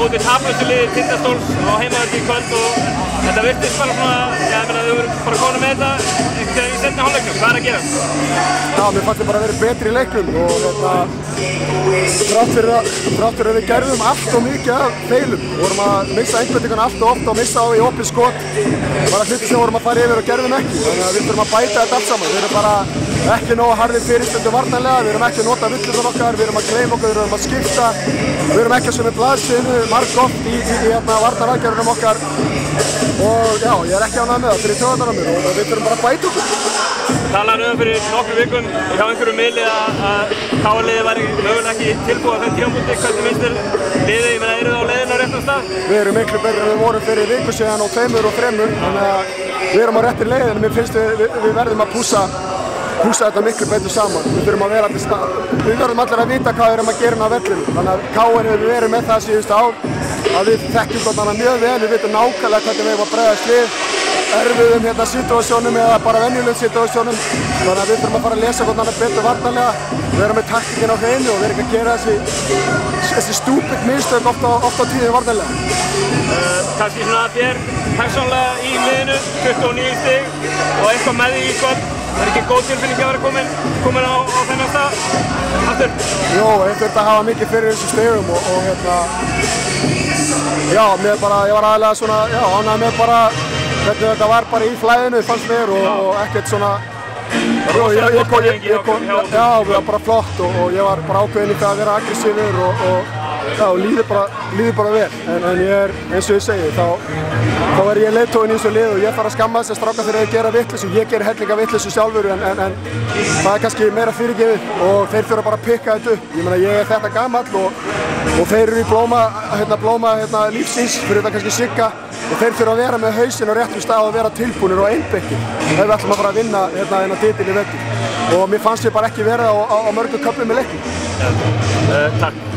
móti taplausu liði Tindastóls á heimavelli í kvöld og þetta virtist bara svona, ég meina þau voru bara komin með þetta einhvern veginn í seinni hálfleiknum. Hvað að gera? Já, mér fannst ég bara að vera betri í leiknum og þrátt fyrir að við gerðum allt og mikið af feilum. Við vorum að missa einhvern allt og oft og missa á í opið skot. Bara hluti sem vorum að fara yfir og gerðum ekki. Þannig að við þurfum að bæta þetta allt saman. Við erum bara ekki nógu harðir fyrirstöndum varnarlega, við erum ekki að nota villurnar okkar, við erum að gleyma okkur, við erum að skipta, við erum ekki að sem er blaðsinu margoft í varnaraðgerðunum okkar og já, ég er ekki ánægður með það fyrir tjóðarnar á mér og við þurfum bara að bæta okkur. Talaðu fyrir nokkrum vikum hjá einhverju miðli að KR-liðið væri mögulega ekki tilbúið á þeim tímabúti. Hvernig finnst þér liðið? Ég meina, eru þið á leiðinu á réttum stað? Við erum miklu betri en við vorum fyrir viku síðan og 2 og 3, þannig að við erum á réttri leið en mér finnst við verðum að pússa þetta miklu betur saman. Við þurfum að vera til stað. Við verðum allir að vita hvað við erum að gera inn á vellinu. Þannig að KR hefur verið með það síðustu ár að við þekkjum þarna mjög vel, við vitum nákvæmlega hvernig við erum að bregðast við erfiðum situasjónum eða bara venjulegum situasjónum. Þannig að við þurfum að fara að lesa hvernig betur varnarlega. Við erum með taktikinn á hreinu og við erum ekki að gera þessi stúpid mistök oft á tíðin varnarlega. Kannski svona þér persónulega í liðinu, 29 stig og eitthvað með því í kvöld. Það ekki góð tilfinning að vera komin á þennan stað aftur? Jó, ég þurfti að hafa mikið fyrir þessu stigum og já, ég var aðeinslega svona, já, ánægður með bara hvernig þetta var bara í flæðinu fannst mér og ekkert svona já, við var bara flott og ég var bara ákveðinn í það að vera aggressífur og já, líður bara vel en ég er, eins og ég segi, þá er ég leiðtoginn í þessu lið og ég þarf að skamma þess að stráka þegar þeir gera vitleysu. Ég ger hellinga vitleysu sjálfur en það er kannski meira fyrirgefið og þeir þurfa bara að pikka þetta upp. Ég meina, ég er þetta gamall og þeir eru í blóma lífsins fyrir þetta kannski Sigga og þeir þurfa að vera með hausinn á réttum stað og vera tilbúnir og einbeittir ef við ætlum að fara að vinna þennan titil í vetur. Og mér fannst ég bara ekki vera á mörgum köflum í leiknum. Takk.